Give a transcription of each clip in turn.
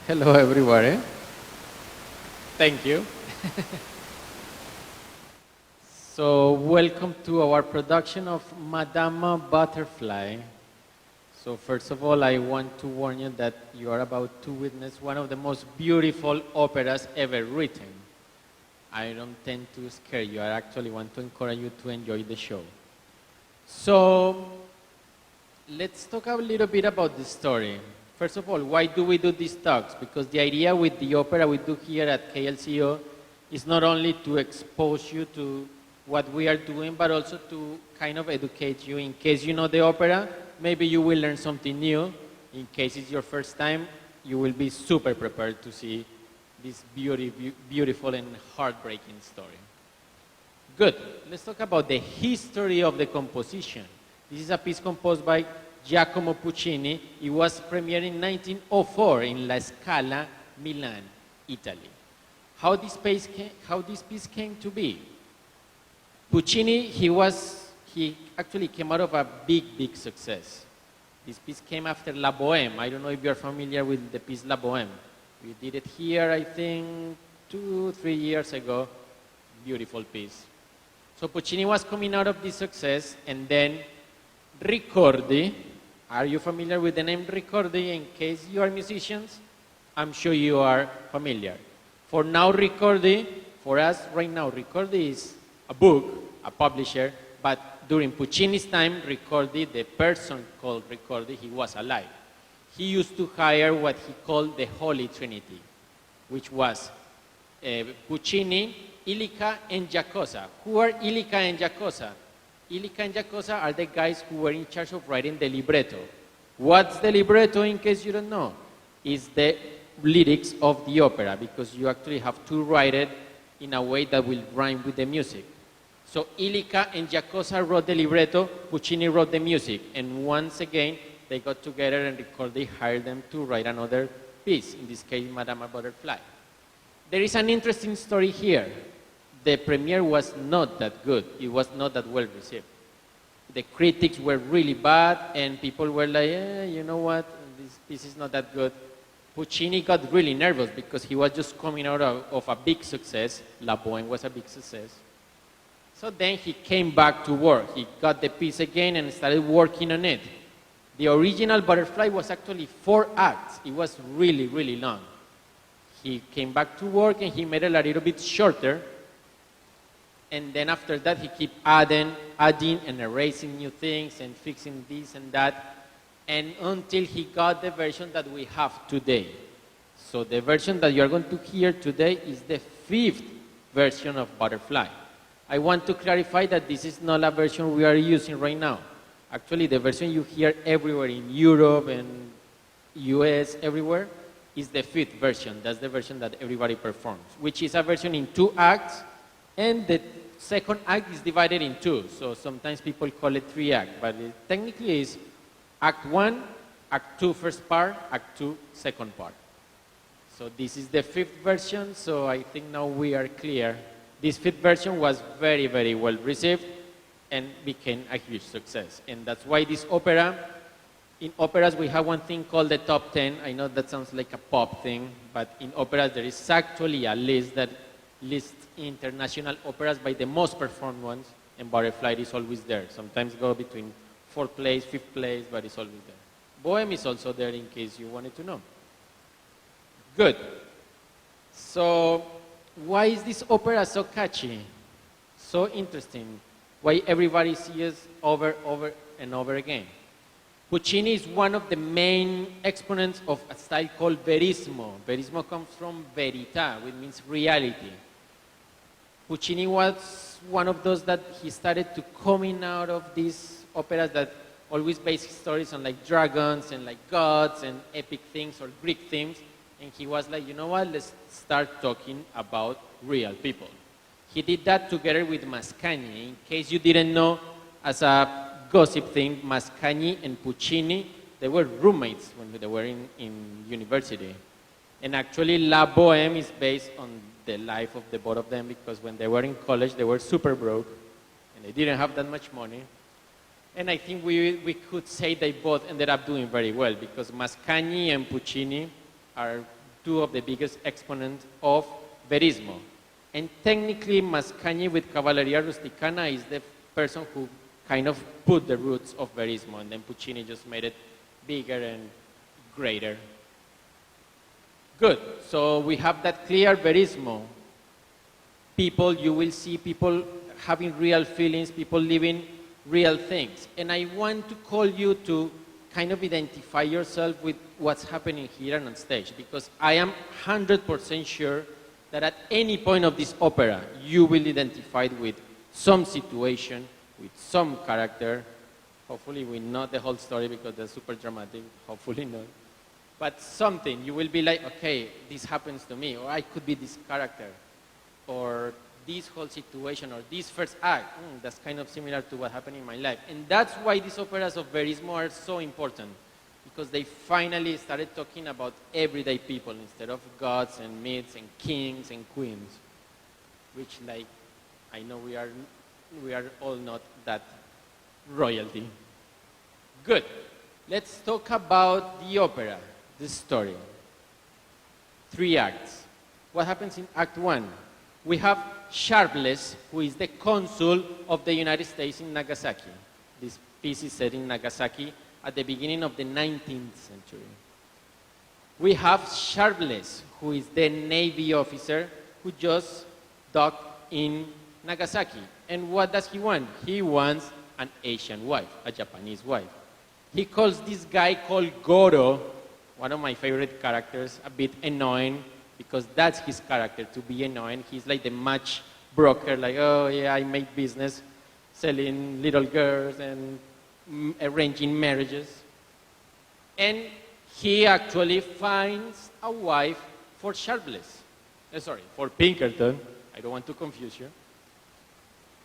Hello, everybody. Thank you. So, welcome to our production of Madama Butterfly. So, first of all, I want to warn you that you are about to witness one of the most beautiful operas ever written. I don't tend to scare you. I actually want to encourage you to enjoy the show. So, let's talk a little bit about the story. First of all, why do we do these talks? Because the idea with the opera we do here at KLCO is not only to expose you to what we are doing, but also to kind of educate you. In case you know the opera, maybe you will learn something new. In case it's your first time, you will be super prepared to see this beautiful and heartbreaking story. Good. Let's talk about the history of the composition. This is a piece composed by Giacomo Puccini. It was premiered in 1904 in La Scala, Milan, Italy. How this piece came to be? Puccini, he actually came out of a big success. This piece came after La Bohème. I don't know if you're familiar with the piece La Bohème. We did it here, I think, 2-3 years ago. Beautiful piece. So Puccini was coming out of this success, and then Ricordi. Are you familiar with the name Ricordi? In case you are musicians, I'm sure you are familiar. For now, Ricordi, for us right now, Ricordi is a book, a publisher, but during Puccini's time, Ricordi, the person called Ricordi, he was alive. He used to hire what he called the Holy Trinity, which was Puccini, Illica, and Giacosa. Who are Illica and Giacosa? Illica and Giacosa are the guys who were in charge of writing the libretto. What's the libretto, in case you don't know? It's the lyrics of the opera, because you actually have to write it in a way that will rhyme with the music. So Illica and Giacosa wrote the libretto, Puccini wrote the music, and once again, they got together and Ricordi hired them to write another piece, in this case, Madama Butterfly. There is an interesting story here. The premiere was not that good. It was not that well received. The critics were really bad, and people were like, you know what, this piece is not that good. Puccini got really nervous because he was just coming out of a big success. La Bohème was a big success. So then he came back to work. He got the piece again and started working on it. The original Butterfly was actually 4 acts. It was really long. He came back to work and he made it a little bit shorter. And then after that, he kept adding and erasing new things and fixing this and that, and until he got the version that we have today. So the version that you are going to hear today is the 5th version of Butterfly. I want to clarify that this is not a version we are using right now. Actually, the version you hear everywhere in Europe and US, everywhere, is the 5th version. That's the version that everybody performs, which is a version in 2 acts, and the second act is divided in 2, so sometimes people call it 3 acts, but it technically is Act 1, Act 2 first part, Act 2 second part. So this is the 5th version, so I think now we are clear. This 5th version was very well received and became a huge success, and that's why this opera, in operas we have one thing called the top 10. I know that sounds like a pop thing, but in operas there is actually a list that lists international operas by the most performed ones, and Butterfly is always there. Sometimes go between 4th place, 5th place, but it's always there. Bohème is also there in case you wanted to know. Good. So why is this opera so catchy? So interesting. Why everybody sees over and over again? Puccini is one of the main exponents of a style called verismo. Verismo comes from verita, which means reality. Puccini was one of those that he started to coming out of these operas that always base stories on like dragons and like gods and epic things or Greek themes. And he was like, you know what, let's start talking about real people. He did that together with Mascagni. In case you didn't know, as a gossip thing, Mascagni and Puccini, they were roommates when they were in university. And actually, La Bohème is based on the life of the both of them, because when they were in college, they were super broke, and they didn't have that much money. And I think we could say they both ended up doing very well, because Mascagni and Puccini are two of the biggest exponents of verismo. And technically, Mascagni with Cavalleria Rusticana is the person who kind of put the roots of verismo, and then Puccini just made it bigger and greater. Good, so we have that clear verismo. People, you will see people having real feelings, people living real things. And I want to call you to kind of identify yourself with what's happening here and on stage, because I am 100% sure that at any point of this opera, you will identify with some situation, with some character. Hopefully we not the whole story because they're super dramatic, hopefully not. But something, you will be like, okay, this happens to me, or I could be this character, or this whole situation, or this first act, that's kind of similar to what happened in my life. And that's why these operas of verismo are so important, because they finally started talking about everyday people instead of gods and myths and kings and queens, which, like, I know we are all not that royalty. Good. Let's talk about the opera, the story. 3 acts. What happens in Act 1? We have Sharpless, who is the consul of the United States in Nagasaki. This piece is set in Nagasaki at the beginning of the 19th century. We have Sharpless, who is the Navy officer who just docked in Nagasaki. And what does he want? He wants an Asian wife, a Japanese wife. He calls this guy called Goro, one of my favorite characters, a bit annoying, because that's his character, to be annoying. He's like the match broker, like, oh yeah, I make business selling little girls and arranging marriages. And he actually finds a wife for Sharpless. For Pinkerton. I don't want to confuse you.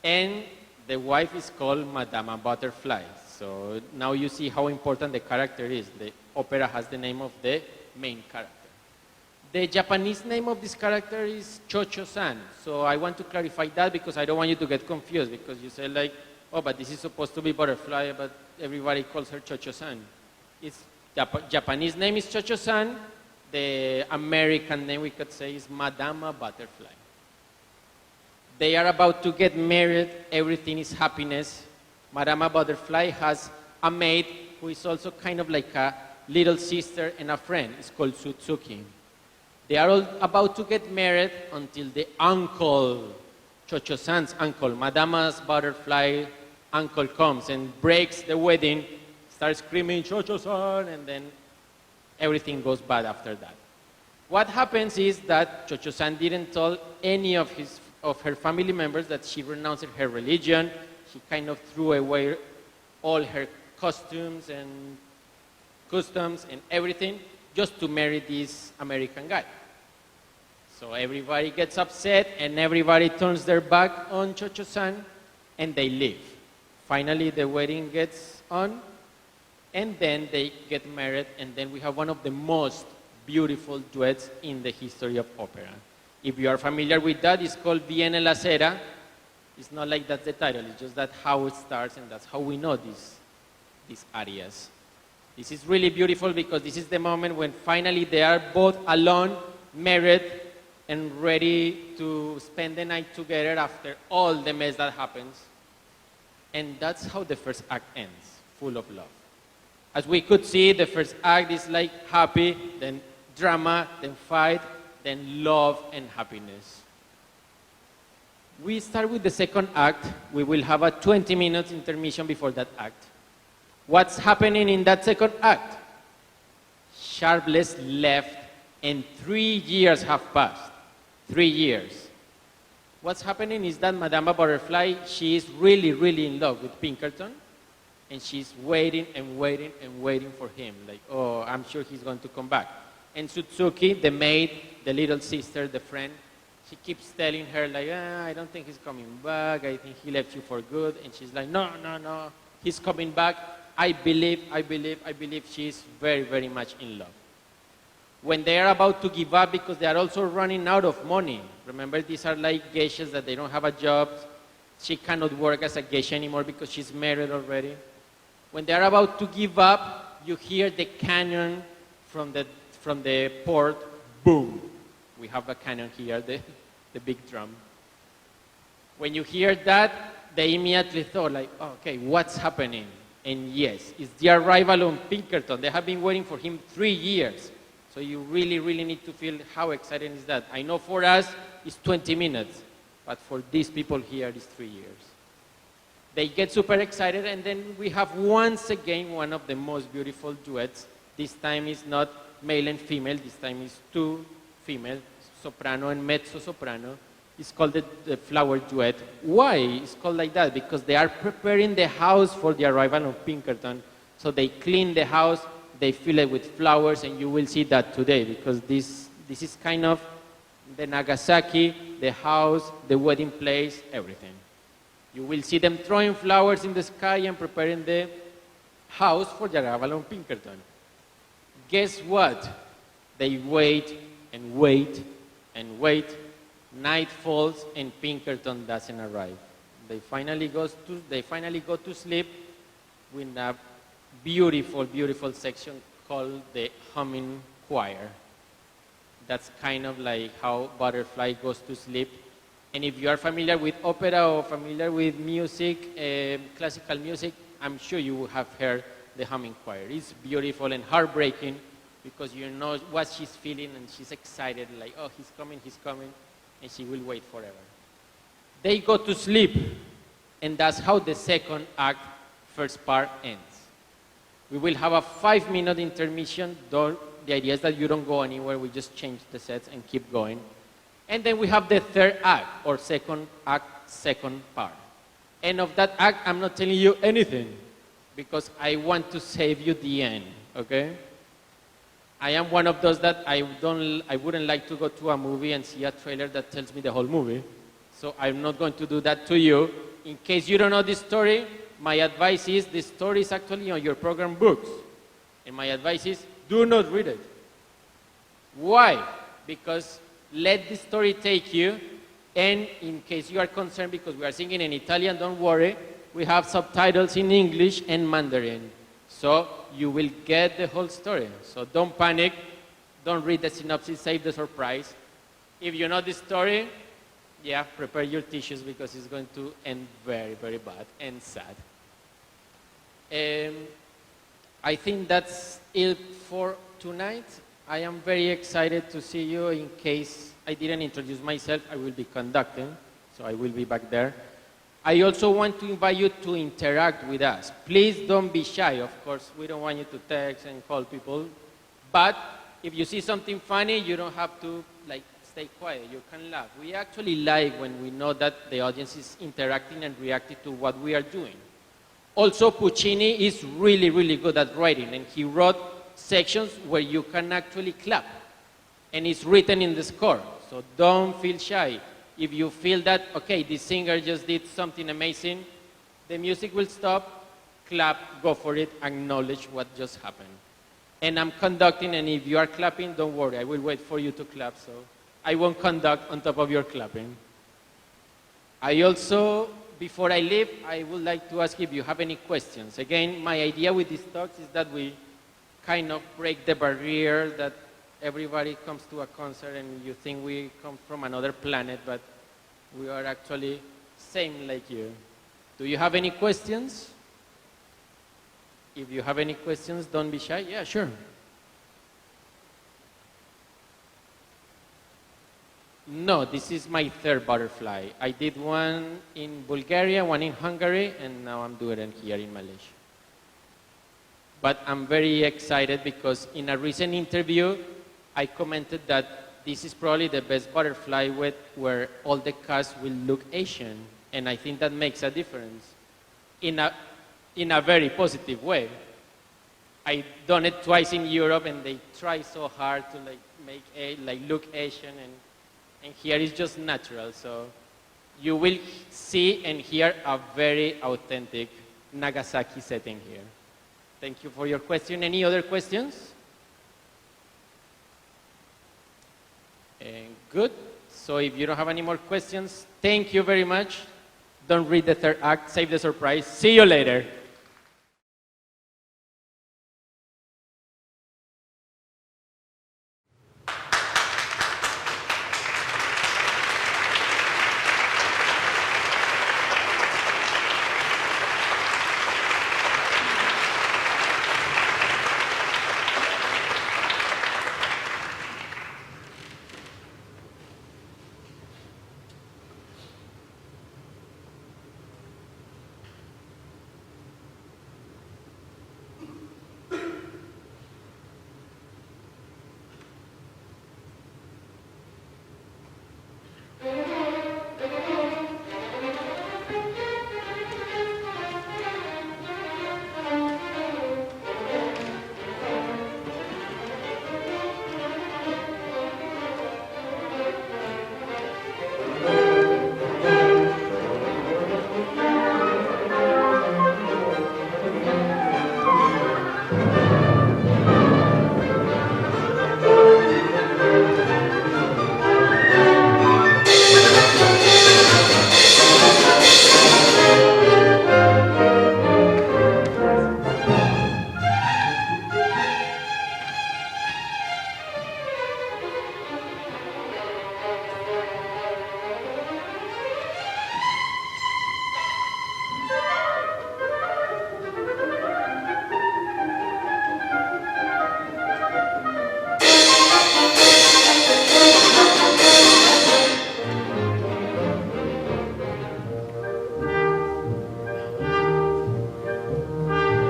And the wife is called Madama Butterfly. So now you see how important the character is. The opera has the name of the main character. The Japanese name of this character is Cho-Cho-san. So I want to clarify that because I don't want you to get confused, because you say like, oh, but this is supposed to be Butterfly, but everybody calls her Cho-Cho-san. It's Japanese name is Cho-Cho-san. The American name, we could say, is Madama Butterfly. They are about to get married. Everything is happiness. Madama Butterfly has a maid who is also kind of like a little sister and a friend. It's called Suzuki. They are all about to get married until the uncle, Cho-Cho-san's uncle, Madama's Butterfly uncle comes and breaks the wedding, starts screaming, Cho-Cho-san, and then everything goes bad after that. What happens is that Cho-Cho-san didn't tell any of her family members that she renounced her religion. She kind of threw away all her costumes and customs and everything just to marry this American guy. So everybody gets upset and everybody turns their back on Cho-Cho-san and they leave. Finally, the wedding gets on and then they get married, and then we have one of the most beautiful duets in the history of opera. If you are familiar with that, it's called Viene la Sera. It's not like that's the title, it's just that how it starts, and that's how we know these arias. This is really beautiful because this is the moment when finally they are both alone, married, and ready to spend the night together after all the mess that happens. And that's how the first act ends, full of love. As we could see, the first act is like happy, then drama, then fight, then love and happiness. We start with the second act. We will have a 20-minute intermission before that act. What's happening in that second act? Sharpless left and 3 years have passed. 3 years. What's happening is that Madama Butterfly, she is really, really in love with Pinkerton, and she's waiting and waiting and waiting for him. Like, oh, I'm sure he's going to come back. And Suzuki, the maid, the little sister, the friend, she keeps telling her, like, I don't think he's coming back. I think he left you for good. And she's like, no, no, no, he's coming back. I believe. She's very, very much in love. When they are about to give up because they are also running out of money. Remember, these are like geishas that they don't have a job. She cannot work as a geisha anymore because she's married already. When they are about to give up, you hear the cannon from the port boom. We have a cannon here, the big drum. When you hear that, they immediately thought like, oh, okay, what's happening? And yes, it's the arrival of Pinkerton. They have been waiting for him 3 years. So you really, really need to feel how exciting is that. I know for us, it's 20 minutes, but for these people here, it's 3 years. They get super excited, and then we have once again one of the most beautiful duets. This time it's not male and female, this time it's two female, soprano and mezzo-soprano. It's called the flower duet. Why it's called like that? Because they are preparing the house for the arrival of Pinkerton. So they clean the house, they fill it with flowers, and you will see that today, because this is kind of the Nagasaki, the house, the wedding place, everything. You will see them throwing flowers in the sky and preparing the house for the arrival of Pinkerton. Guess what? They wait and wait and wait. Night falls and Pinkerton doesn't arrive. They finally go to sleep with a beautiful, beautiful section called the humming choir. That's kind of like how Butterfly goes to sleep. And if you are familiar with opera or familiar with music, classical music, I'm sure you have heard the humming choir. It's beautiful and heartbreaking because you know what she's feeling and she's excited, like, oh, he's coming, and she will wait forever. They go to sleep, and that's how the second act, first part, ends. We will have a 5-minute intermission. The idea is that you don't go anywhere, we just change the sets and keep going. And then we have the third act, or second act, second part. And of that act, I'm not telling you anything, because I want to save you the end, okay? I am one of those that I wouldn't like to go to a movie and see a trailer that tells me the whole movie. So I'm not going to do that to you. In case you don't know this story, my advice is the story is actually on your program books. And my advice is do not read it. Why? Because let the story take you, and in case you are concerned because we are singing in Italian, don't worry, we have subtitles in English and Mandarin. So you will get the whole story. So don't panic, don't read the synopsis, save the surprise. If you know the story, yeah, prepare your tissues because it's going to end very, very bad and sad. I think that's it for tonight. I am very excited to see you. In case I didn't introduce myself, I will be conducting, so I will be back there. I also want to invite you to interact with us. Please don't be shy. Of course, we don't want you to text and call people. But if you see something funny, you don't have to stay quiet. You can laugh. We actually like when we know that the audience is interacting and reacting to what we are doing. Also, Puccini is really, really good at writing, and he wrote sections where you can actually clap. And it's written in the score, so don't feel shy. If you feel that, okay, the singer just did something amazing, the music will stop, clap, go for it, acknowledge what just happened. And I'm conducting, and if you are clapping, don't worry, I will wait for you to clap, so I won't conduct on top of your clapping. I also, before I leave, I would like to ask if you have any questions. Again, my idea with these talks is that we kind of break the barrier that everybody comes to a concert and you think we come from another planet, but we are actually same like you. Do you have any questions? If you have any questions, don't be shy. Yeah, sure. No, this is my third butterfly. I did one in Bulgaria, one in Hungary, and now I'm doing it here in Malaysia. But I'm very excited because in a recent interview, I commented that this is probably the best butterfly where all the cast will look Asian, and I think that makes a difference in a very positive way. I've done it twice in Europe, and they try so hard to look Asian, and here is just natural. So you will see and hear a very authentic Nagasaki setting here. Thank you for your question. Any other questions? Good. So if you don't have any more questions, thank you very much. Don't read the third act. Save the surprise. See you later.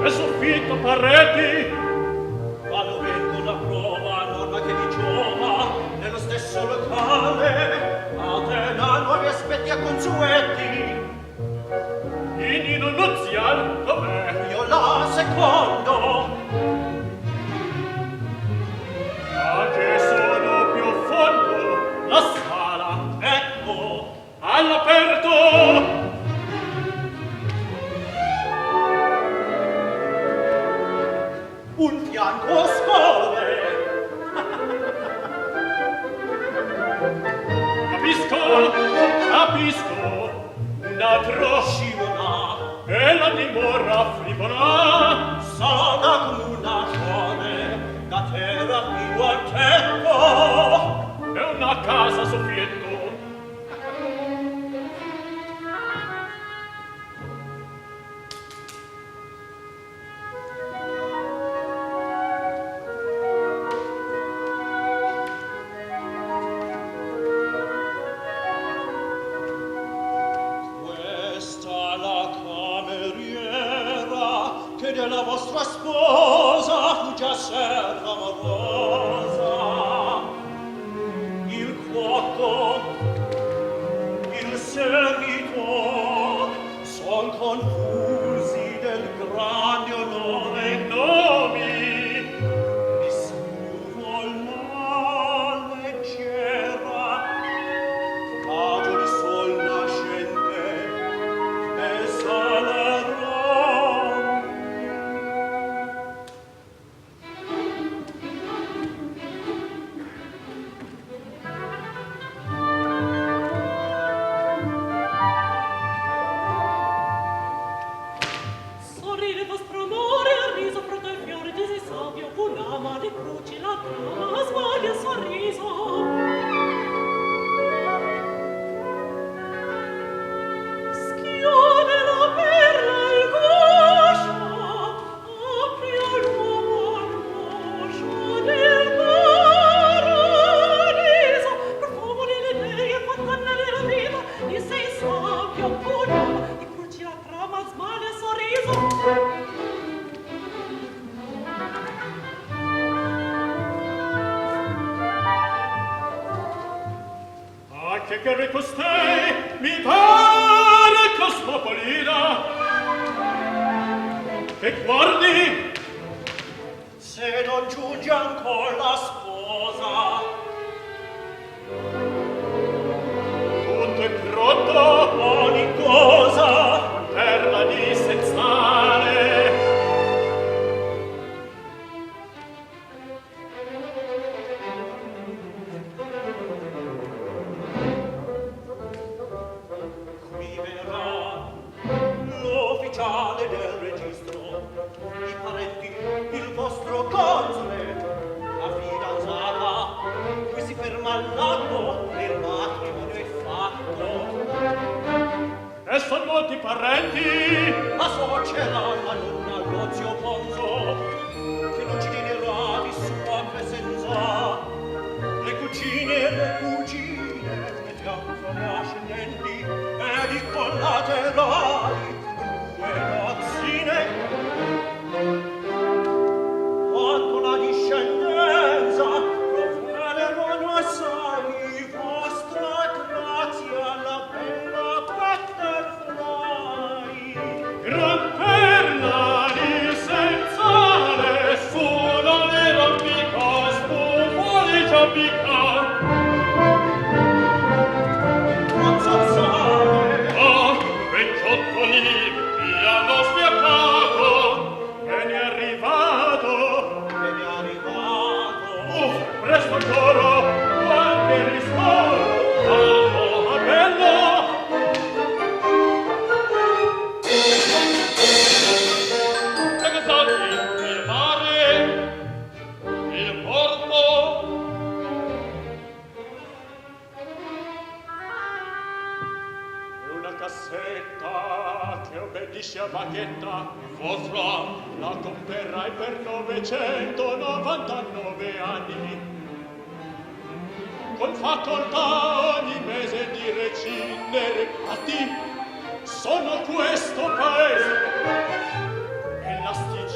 e soffitto pareti. Quando vengo la prova, norma che mi giova, nello stesso locale, Atena nuovi aspetti e consueti. In nino nuzial, dov'è? Io la secondo. Ma che sono più a fondo, la sala, ecco, all'aperto. Un fianco scove. Capisco, un altro scivola e la dimora frivola. Sana come una giovane, da terra fino al tetto. È una casa soffietto. La vostra sposa fu già serva amorosa. Il cuoco, il servitor son confusi del grande onore nomi. Nessuno la leggera, agio di sol nascente e salerò. Che costei mi pare cosmopolita. Che guardi, se non giunge ancora la sposa, tutto è pronto, ogni cosa per la dissenzare. Del registro, i parenti, il vostro console, la fidanzata, qui si ferma all'atto e il matrimonio è fatto. E son molti parenti, la suocera, la nonna, lo zio Bonzo, che non ci dirà di sua presenza, le cugine e le cugine, le fianco ascendenti e di collaterali. Quanto la discendenza provvederanno assai vostra grazia alla bella butterfly. Gran perla di senzale su non era mica spufuoli già mica. Non so sale. Ah, 28 lì. L'hanno sfiaccato e ne è arrivato. Presto Goro, qualche ristoro, allo bello. E che tagli il mare, il porto. E una cassetta che obbedisce a baghetta, vostra la comperrai per 999 anni. Con facoltà ogni mese di recinere a ti sono questo paese e la stima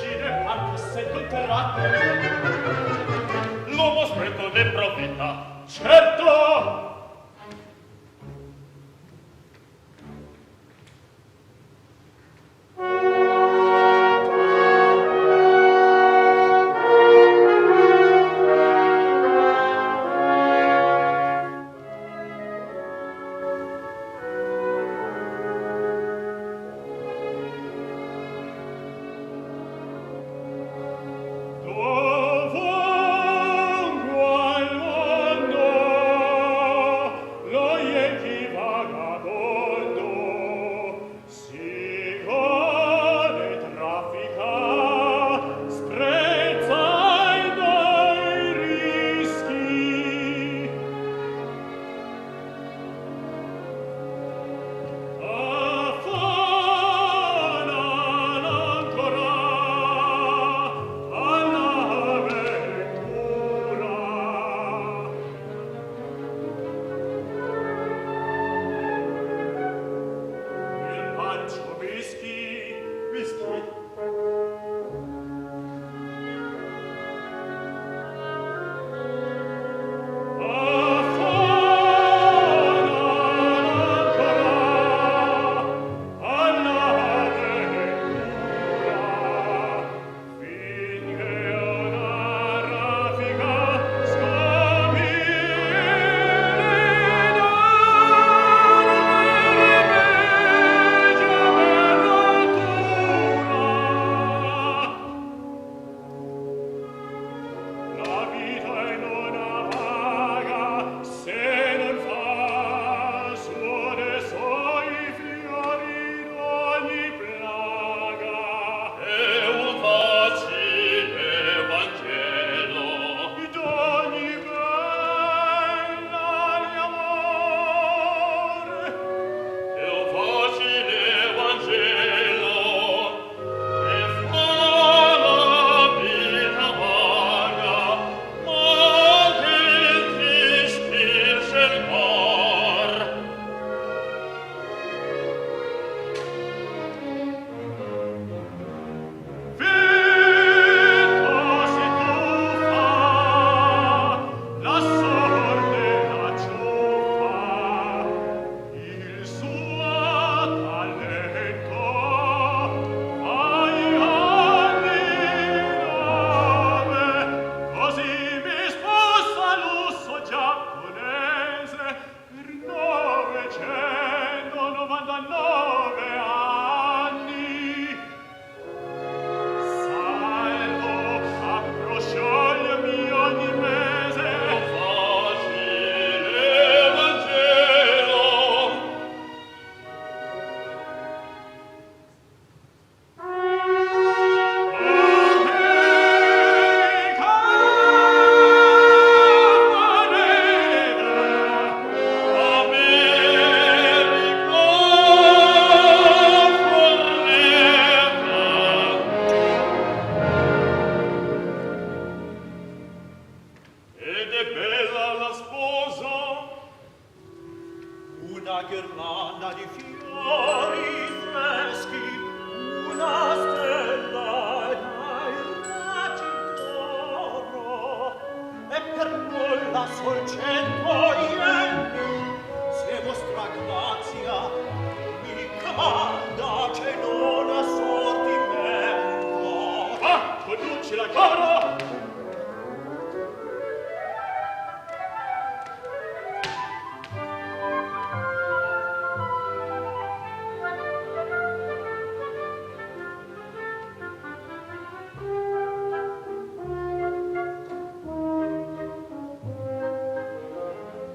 conduci la Goro.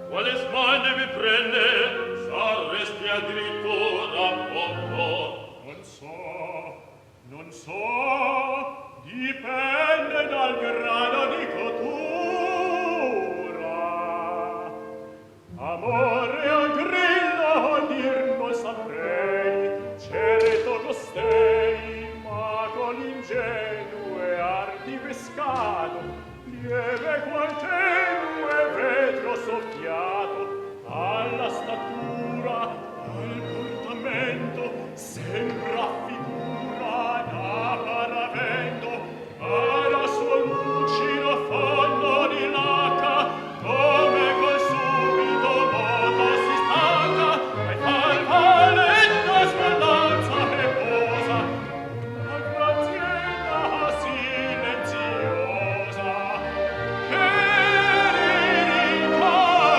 Quale smanie vi prende? Sarresti addirittura poco. Non so, dipende dal grado di cottura. Amore al grillo dir non saprei, certo costei, ma con ingenue arti pescato, lieve qual tenue vetro soffiato, alla statura, al portamento, sembra figura da paravento, alla suo lucido fondo di laca, come col subito moto si stacca, e fa il valetto sguardanza reposa, una grazietta silenziosa, che rincorrerà.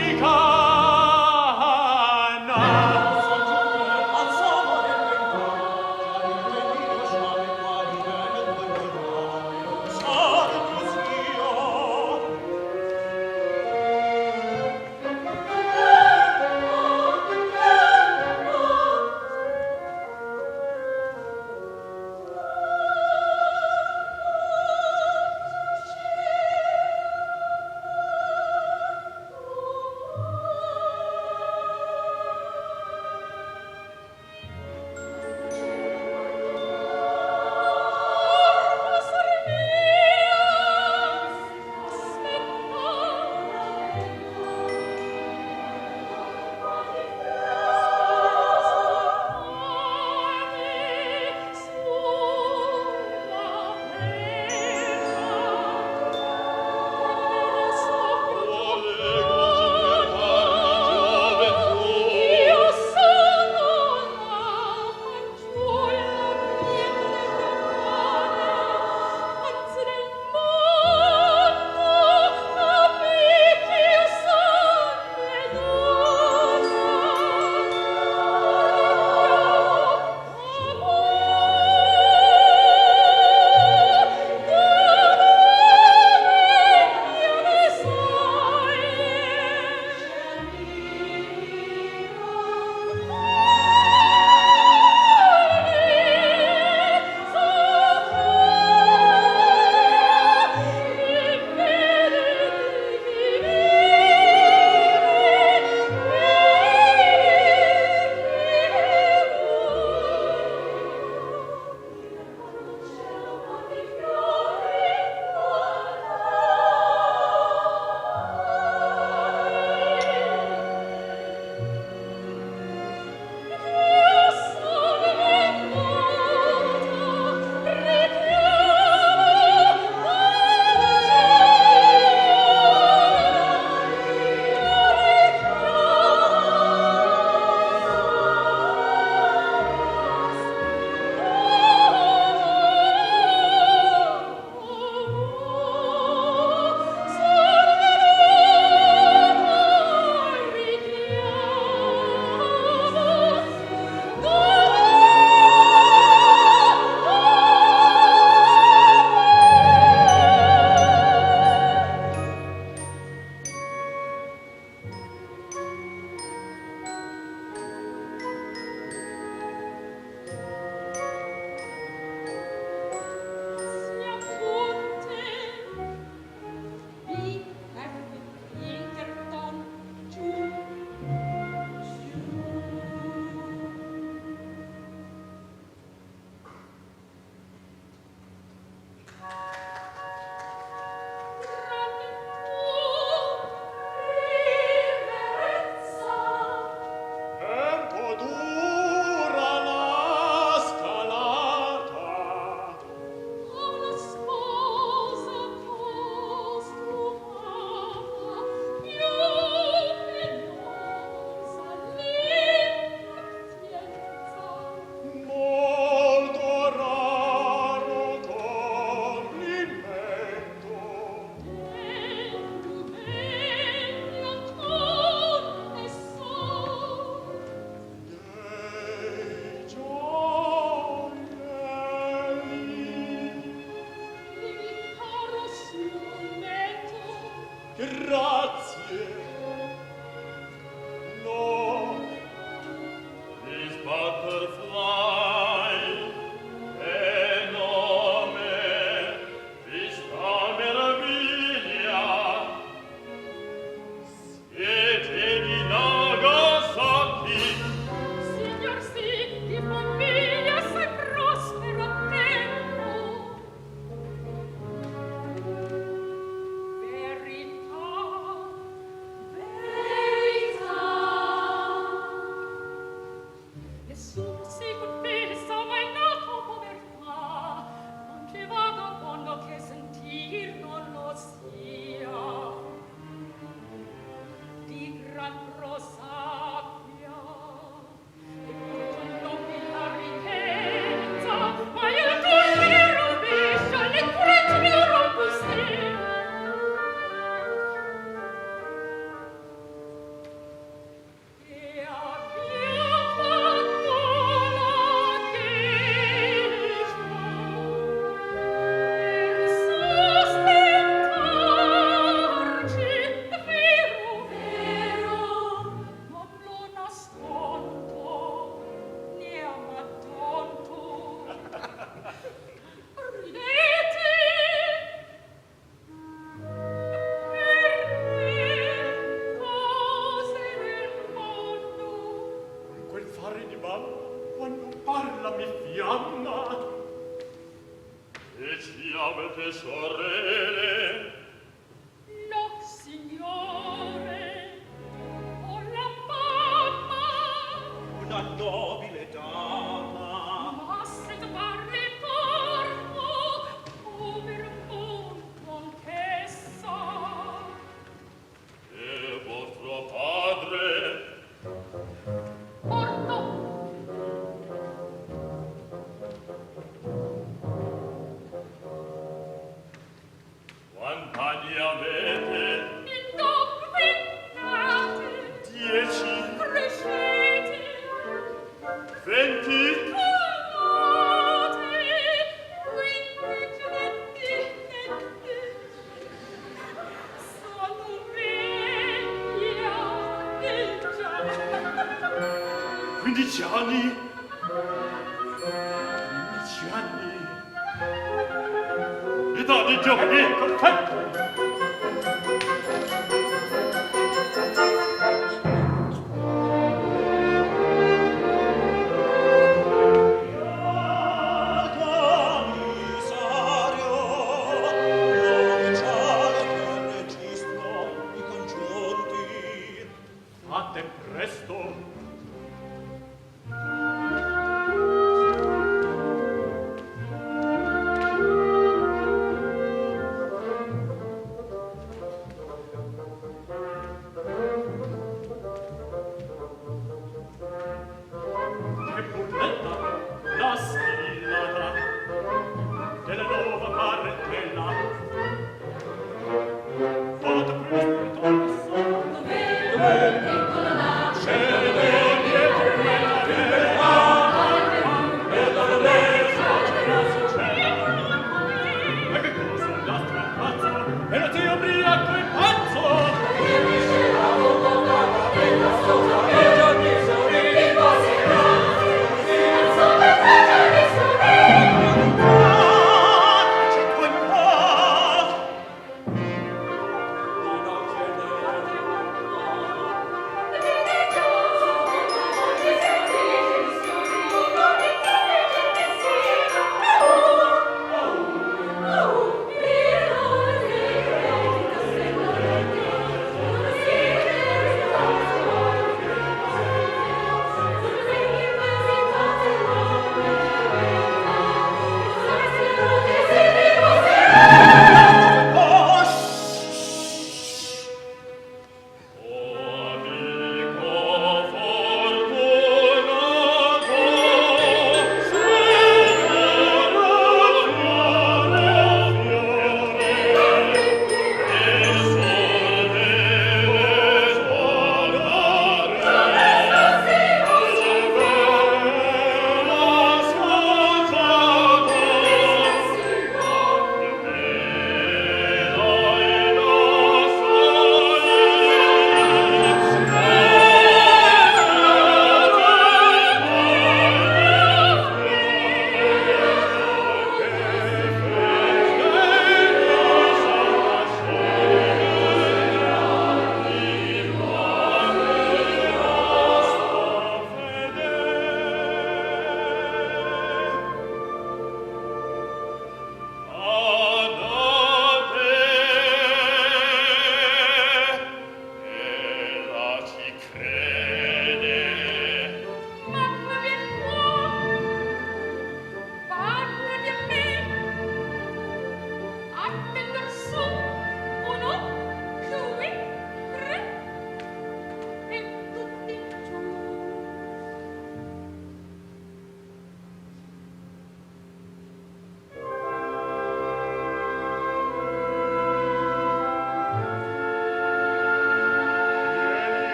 Americana.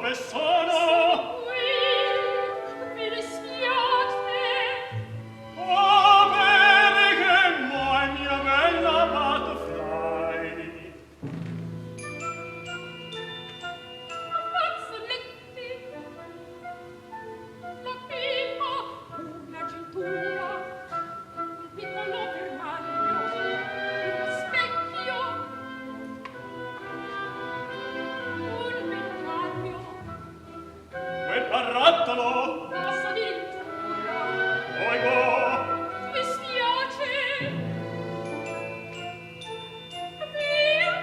dove sono? Qui, mi dispiace. Oh, perché mai mia bella butterfly? Fazzoletti, la pipa, una cintura, un piccolo fermaglio, uno specchio, un ventaglio, Quel barattolo? passo addirittura. Oigo! Mi spiace. Via.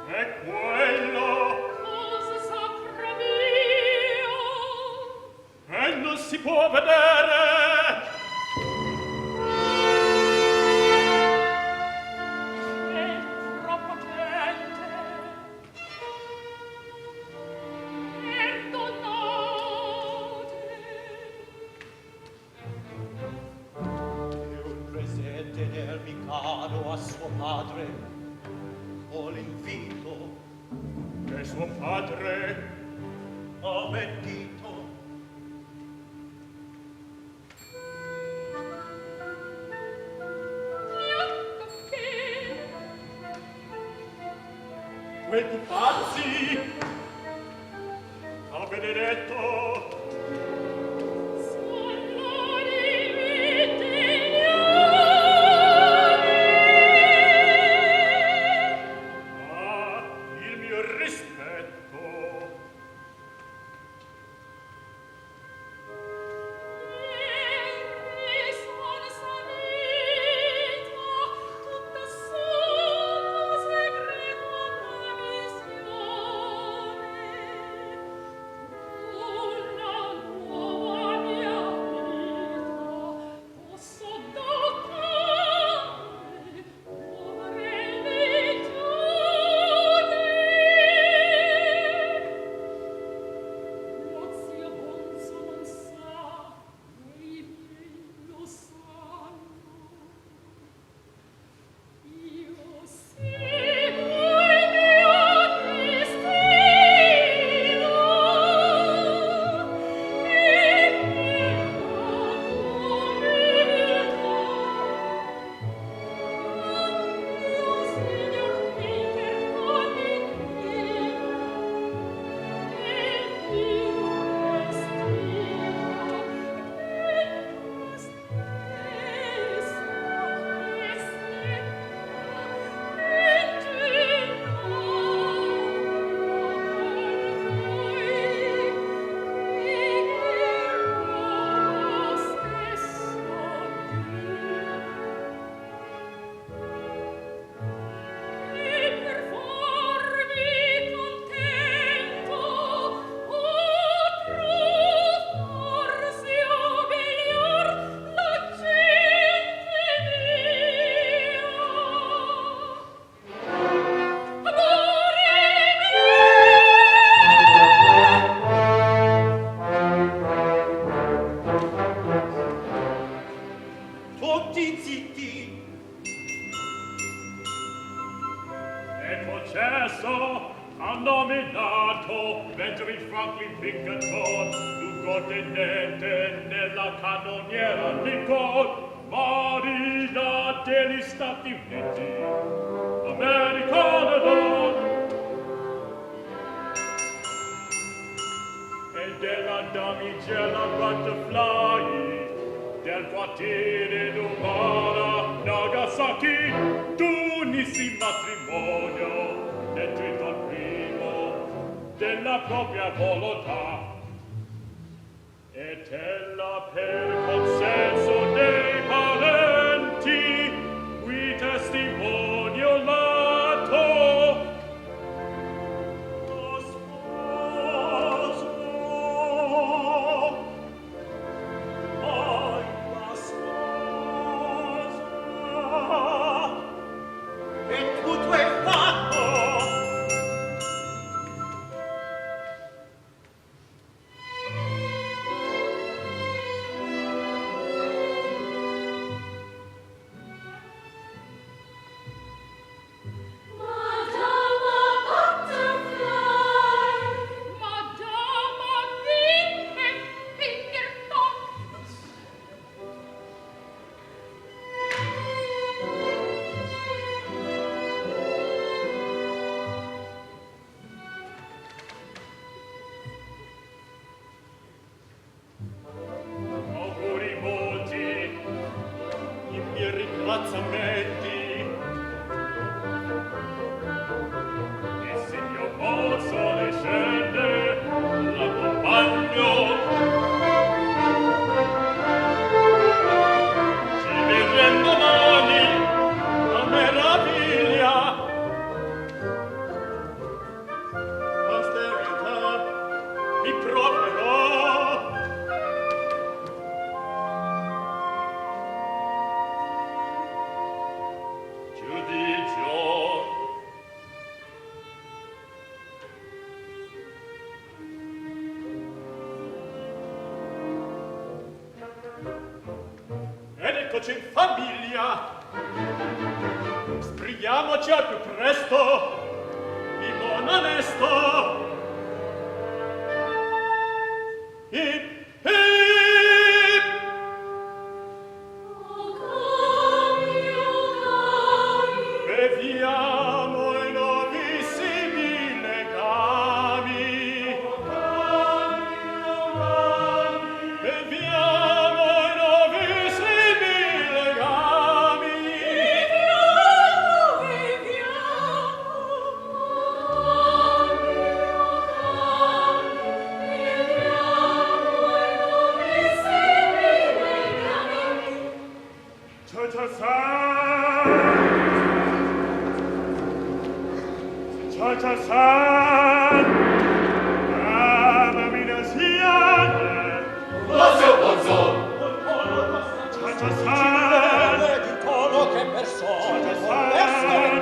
E quello? Cosa sacra mia. E non si può vedere! È troppo gente. E un presente del vicaro a suo padre, o l'invito E suo padre? a mentito. Quel pupazzi! A Benedetto! Ah, il mio rispetto! Tutti zitti. E concesso, ha nominato Benjamin Franklin Pinkerton, luogotenente nella cannoniera Lincoln, Marina degli Stati Uniti, Americana Don, e della damigella Butterfly, del quartiere Numara, Nagasaki, d'unissimo matrimonio, detto al primo, della propria volontà. Et ella per consenso dei parenti, qui testimonio lato. Lo sposo. Ai, la sposa. E tutto è fatto. eccoci in famiglia. Sbrighiamoci al più presto, il buon onesto. Hip, hip! Beviamo i novissimi legami. Beviamo i novissimi legami. Ciao-ciao-san! Amamina siane! Bonzo, bonzo! Ciao-ciao-san! Di tono che persone Ciao-ciao-san!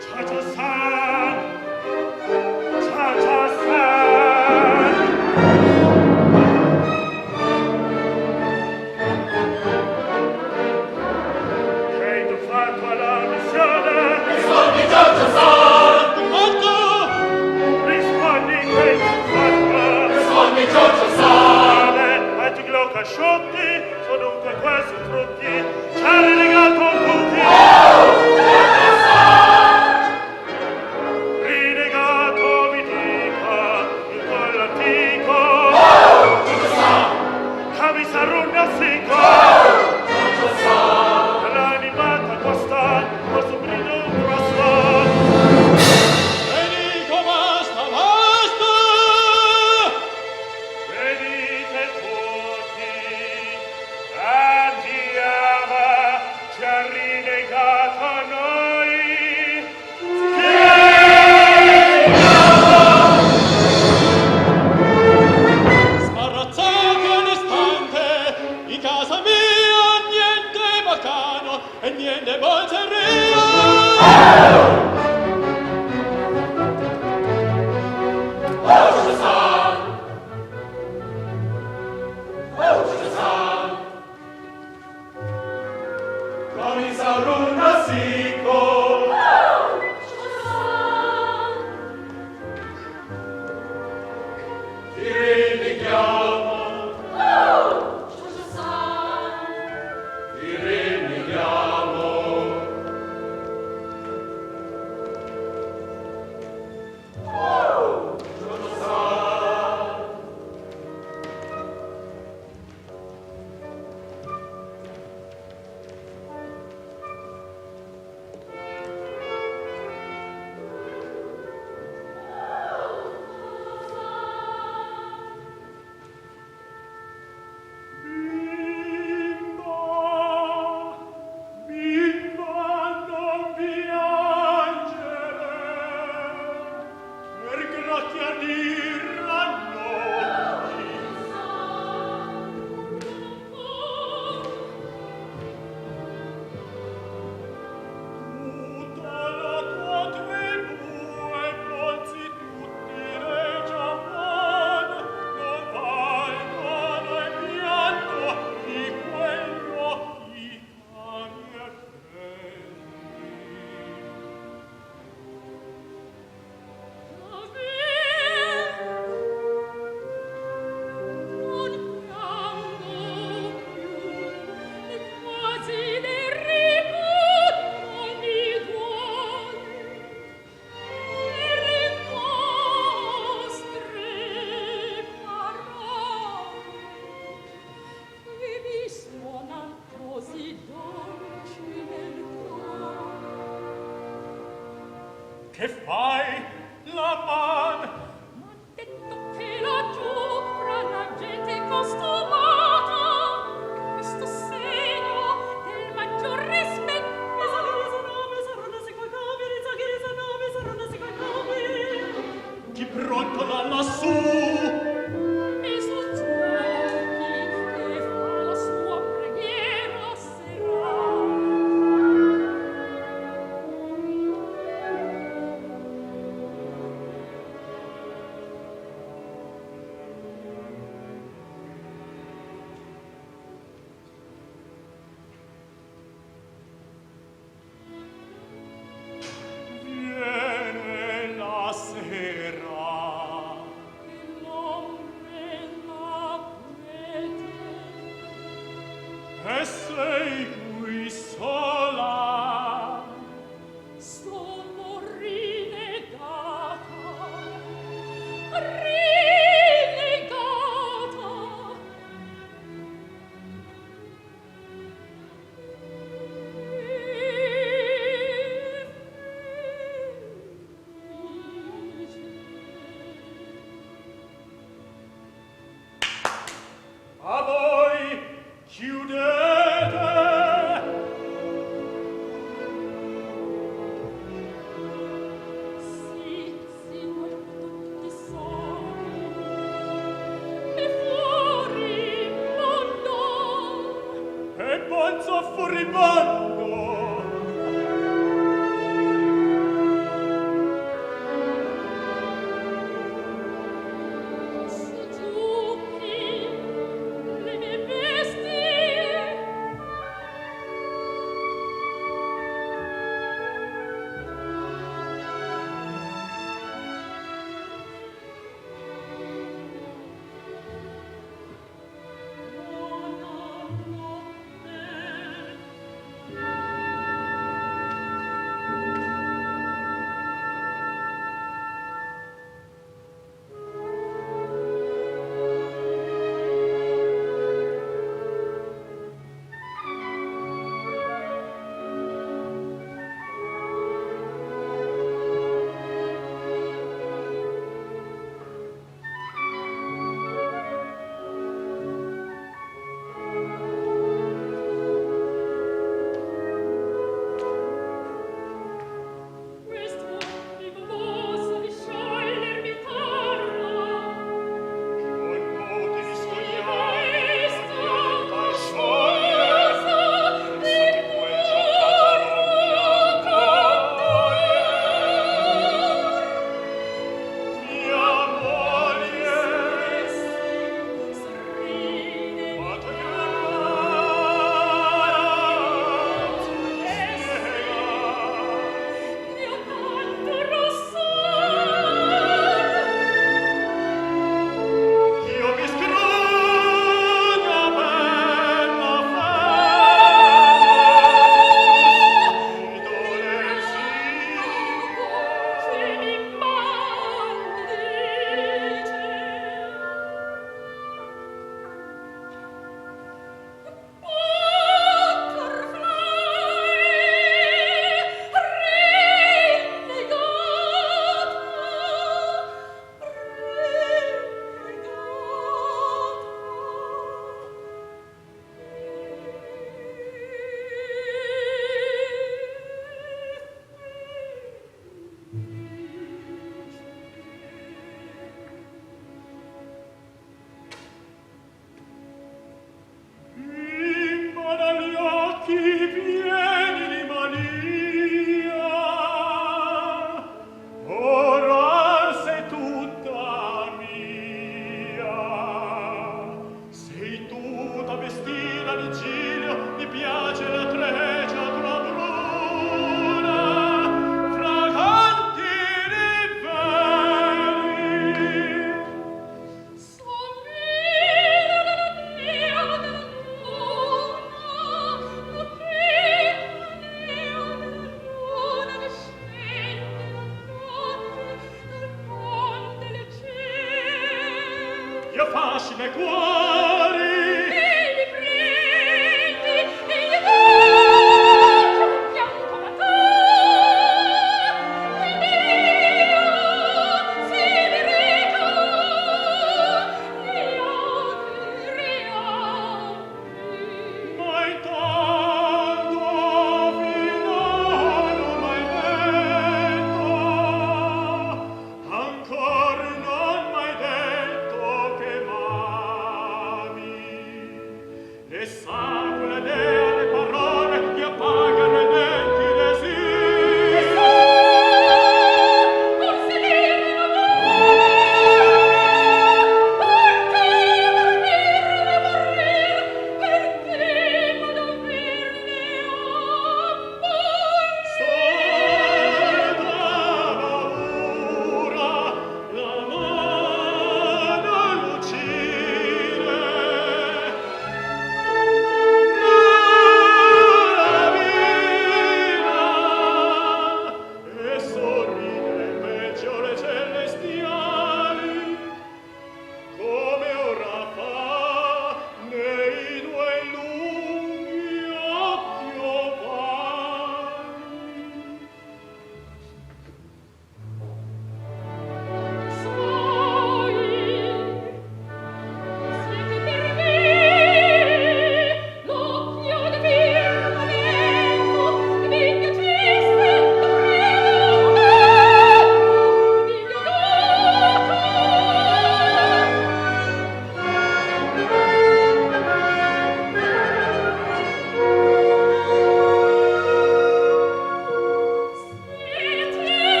Ciao-ciao-san! Ciao-ciao-san! Che hai tu fatto alla missione? Rispondi, ciao-ciao-san! Rispondi che hai tu fatto? Rispondi, ciao-ciao-san! Asciutti, sono dunque questi frutti, c'è rilegato tutti. Rilegato mi dica, il collo antico. Camisa runda sico. L'animata costa, questo brillo un grosso. E dico basta, basta. Venite tutti, andiamo, ci ha rilegato a noi. Sbarazzati un istante, in casa mia niente bacano e niente bolseria. Camisa runda sico. Ti rileghiamo. Ti rileghiamo. Che fai? La man! M'ha detto che laggiù fra la gente costumata questo segno del maggior rispetto Chi pronto da lassù? e Suzuki che fa la sua preghiera serale. fascina qua